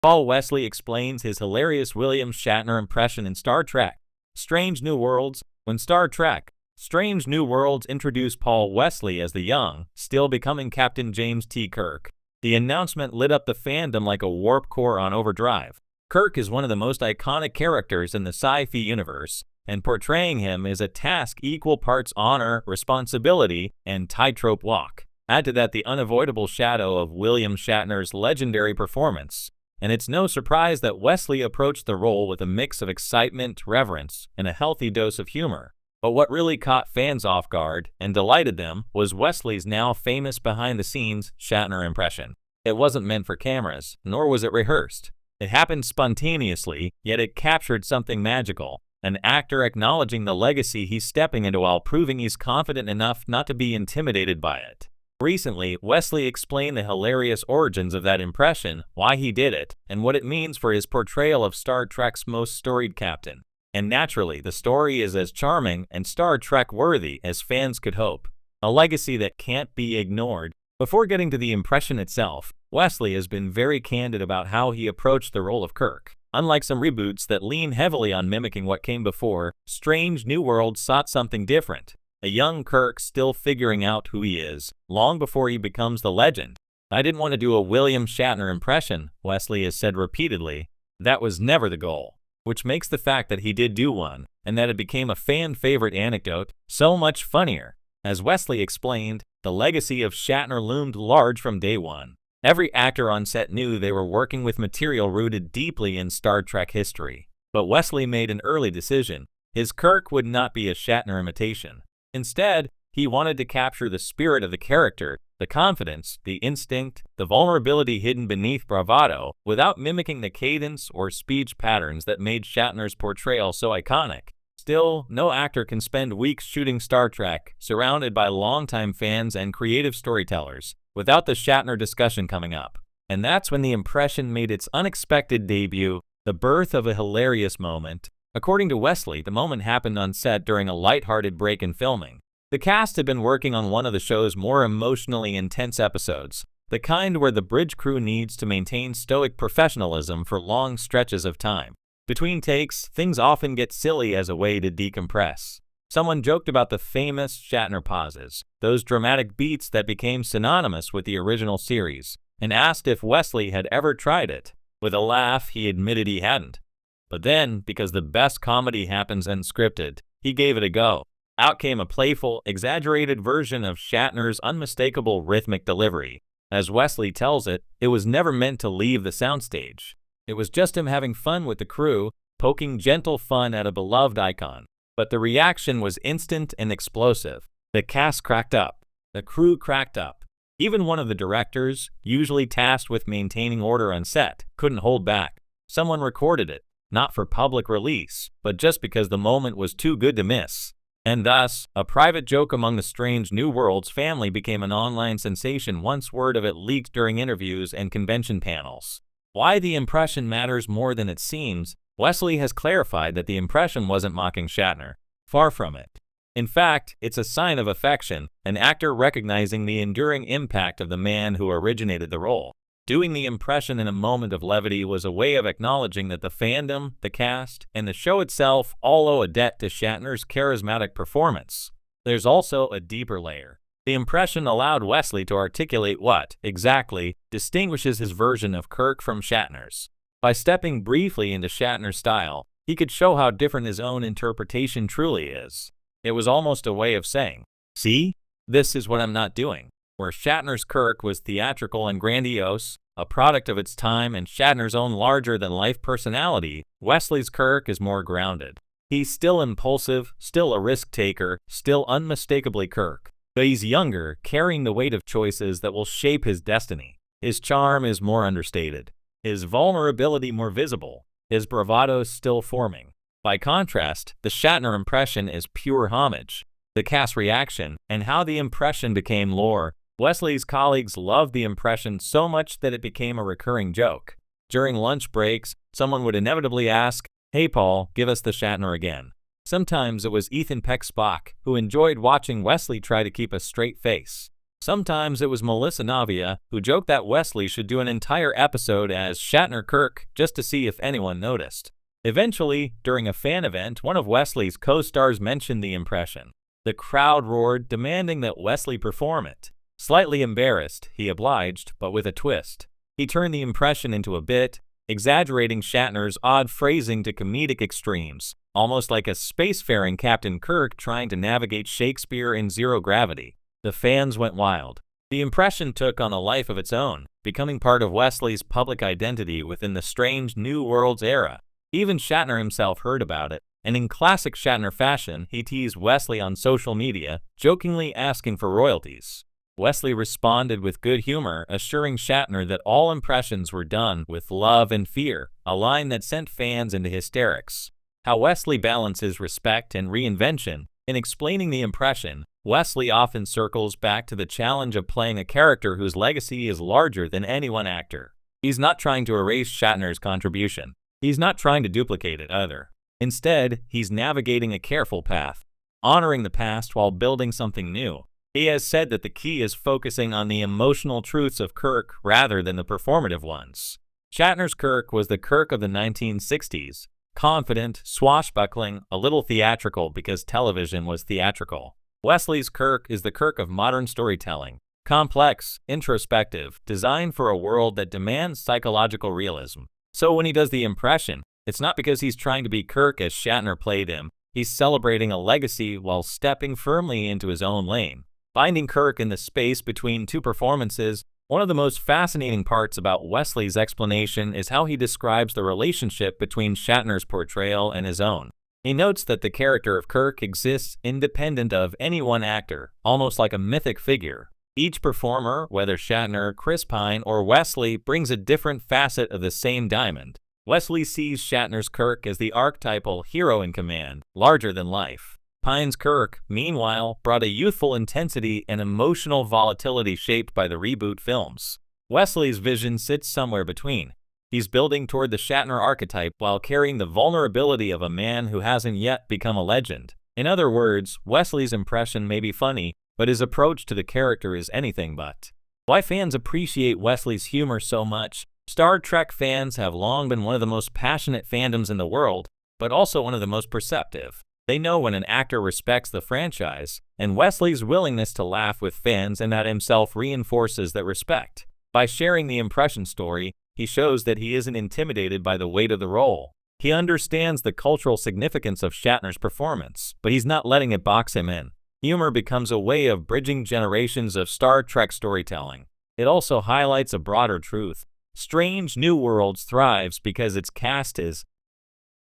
Paul Wesley explains his hilarious William Shatner impression in Star Trek: Strange New Worlds. When Star Trek: Strange New Worlds introduced Paul Wesley as the young, still becoming Captain James T. Kirk, the announcement lit up the fandom like a warp core on overdrive. Kirk is one of the most iconic characters in the sci-fi universe, and portraying him is a task equal parts honor, responsibility, and tightrope walk. Add to that the unavoidable shadow of William Shatner's legendary performance, and it's no surprise that Wesley approached the role with a mix of excitement, reverence, and a healthy dose of humor. But what really caught fans off guard and delighted them was Wesley's now famous behind-the-scenes Shatner impression. It wasn't meant for cameras, nor was it rehearsed. It happened spontaneously, yet it captured something magical. An actor acknowledging the legacy he's stepping into while proving he's confident enough not to be intimidated by it. Recently, Wesley explained the hilarious origins of that impression, why he did it, and what it means for his portrayal of Star Trek's most storied captain. And naturally, the story is as charming and Star Trek-worthy as fans could hope. A legacy that can't be ignored. Before getting to the impression itself, Wesley has been very candid about how he approached the role of Kirk. Unlike some reboots that lean heavily on mimicking what came before, Strange New Worlds sought something different. A young Kirk still figuring out who he is, long before he becomes the legend. "I didn't want to do a William Shatner impression," Wesley has said repeatedly. "That was never the goal." Which makes the fact that he did do one, and that it became a fan-favorite anecdote, so much funnier. As Wesley explained, the legacy of Shatner loomed large from day one. Every actor on set knew they were working with material rooted deeply in Star Trek history. But Wesley made an early decision. His Kirk would not be a Shatner imitation. Instead, he wanted to capture the spirit of the character, the confidence, the instinct, the vulnerability hidden beneath bravado, without mimicking the cadence or speech patterns that made Shatner's portrayal so iconic. Still, no actor can spend weeks shooting Star Trek, surrounded by longtime fans and creative storytellers, without the Shatner discussion coming up. And that's when the impression made its unexpected debut, the birth of a hilarious moment. According to Wesley, the moment happened on set during a lighthearted break in filming. The cast had been working on one of the show's more emotionally intense episodes, the kind where the bridge crew needs to maintain stoic professionalism for long stretches of time. Between takes, things often get silly as a way to decompress. Someone joked about the famous Shatner pauses, those dramatic beats that became synonymous with the original series, and asked if Wesley had ever tried it. With a laugh, he admitted he hadn't. But then, because the best comedy happens unscripted, he gave it a go. Out came a playful, exaggerated version of Shatner's unmistakable rhythmic delivery. As Wesley tells it, it was never meant to leave the soundstage. It was just him having fun with the crew, poking gentle fun at a beloved icon. But the reaction was instant and explosive. The cast cracked up. The crew cracked up. Even one of the directors, usually tasked with maintaining order on set, couldn't hold back. Someone recorded it, not for public release, but just because the moment was too good to miss. And thus, a private joke among the Strange New Worlds family became an online sensation once word of it leaked during interviews and convention panels. Why the impression matters more than it seems, Wesley has clarified that the impression wasn't mocking Shatner. Far from it. In fact, it's a sign of affection, an actor recognizing the enduring impact of the man who originated the role. Doing the impression in a moment of levity was a way of acknowledging that the fandom, the cast, and the show itself all owe a debt to Shatner's charismatic performance. There's also a deeper layer. The impression allowed Wesley to articulate what, exactly, distinguishes his version of Kirk from Shatner's. By stepping briefly into Shatner's style, he could show how different his own interpretation truly is. It was almost a way of saying, "See? This is what I'm not doing." Where Shatner's Kirk was theatrical and grandiose, a product of its time and Shatner's own larger-than-life personality, Wesley's Kirk is more grounded. He's still impulsive, still a risk-taker, still unmistakably Kirk. But he's younger, carrying the weight of choices that will shape his destiny. His charm is more understated. His vulnerability more visible. His bravado still forming. By contrast, the Shatner impression is pure homage. The cast reaction, and how the impression became lore. Wesley's colleagues loved the impression so much that it became a recurring joke. During lunch breaks, someone would inevitably ask, "Hey Paul, give us the Shatner again." Sometimes it was Ethan Peck Spock, who enjoyed watching Wesley try to keep a straight face. Sometimes it was Melissa Navia who joked that Wesley should do an entire episode as Shatner Kirk just to see if anyone noticed. Eventually, during a fan event, one of Wesley's co-stars mentioned the impression. The crowd roared, demanding that Wesley perform it. Slightly embarrassed, he obliged, but with a twist. He turned the impression into a bit, exaggerating Shatner's odd phrasing to comedic extremes, almost like a spacefaring Captain Kirk trying to navigate Shakespeare in zero gravity. The fans went wild. The impression took on a life of its own, becoming part of Wesley's public identity within the strange New Worlds era. Even Shatner himself heard about it, and in classic Shatner fashion, he teased Wesley on social media, jokingly asking for royalties. Wesley responded with good humor, assuring Shatner that all impressions were done with love and fear, a line that sent fans into hysterics. How Wesley balances respect and reinvention. In explaining the impression, Wesley often circles back to the challenge of playing a character whose legacy is larger than any one actor. He's not trying to erase Shatner's contribution. He's not trying to duplicate it either. Instead, he's navigating a careful path, honoring the past while building something new. He has said that the key is focusing on the emotional truths of Kirk rather than the performative ones. Shatner's Kirk was the Kirk of the 1960s, confident, swashbuckling, a little theatrical because television was theatrical. Wesley's Kirk is the Kirk of modern storytelling, complex, introspective, designed for a world that demands psychological realism. So when he does the impression, it's not because he's trying to be Kirk as Shatner played him. He's celebrating a legacy while stepping firmly into his own lane. Finding Kirk in the space between two performances, one of the most fascinating parts about Wesley's explanation is how he describes the relationship between Shatner's portrayal and his own. He notes that the character of Kirk exists independent of any one actor, almost like a mythic figure. Each performer, whether Shatner, Chris Pine, or Wesley, brings a different facet of the same diamond. Wesley sees Shatner's Kirk as the archetypal hero in command, larger than life. Pine's Kirk, meanwhile, brought a youthful intensity and emotional volatility shaped by the reboot films. Wesley's vision sits somewhere between. He's building toward the Shatner archetype while carrying the vulnerability of a man who hasn't yet become a legend. In other words, Wesley's impression may be funny, but his approach to the character is anything but. Why fans appreciate Wesley's humor so much? Star Trek fans have long been one of the most passionate fandoms in the world, but also one of the most perceptive. They know when an actor respects the franchise, and Wesley's willingness to laugh with fans and that himself reinforces that respect. By sharing the impression story, he shows that he isn't intimidated by the weight of the role. He understands the cultural significance of Shatner's performance, but he's not letting it box him in. Humor becomes a way of bridging generations of Star Trek storytelling. It also highlights a broader truth. Strange New Worlds thrives because its cast is